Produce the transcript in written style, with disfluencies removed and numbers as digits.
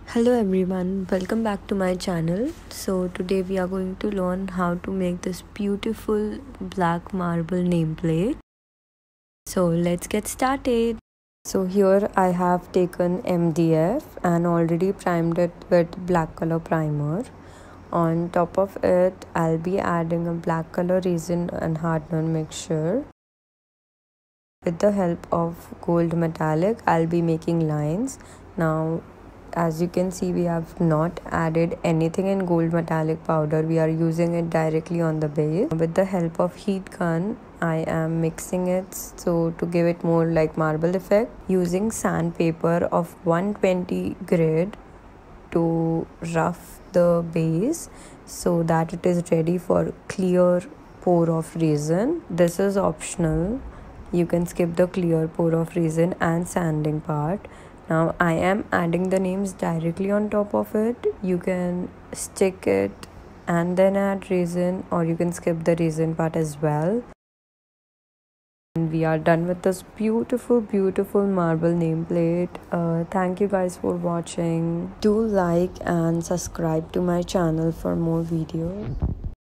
Hello everyone, welcome back to my channel. So today we are going to learn how to make this beautiful black marble nameplate. So let's get started. So here I have taken MDF and already primed it with black color primer. On top of it, I'll be adding a black color resin and hardener mixture. With the help of gold metallic, I'll be making lines. Now, as you can see, we have not added anything in gold metallic powder. We are using it directly on the base. With the help of heat gun, I am mixing it so to give it more like marble effect. Using sandpaper of 120 grit to rough the base so that it is ready for clear pour of resin. This is optional. You can skip the clear pour of resin and sanding part. Now I am adding the names directly on top of it. You can stick it and then add resin, or you can skip the resin part as well. And we are done with this beautiful marble nameplate. Thank you guys for watching. Do like and subscribe to my channel for more videos.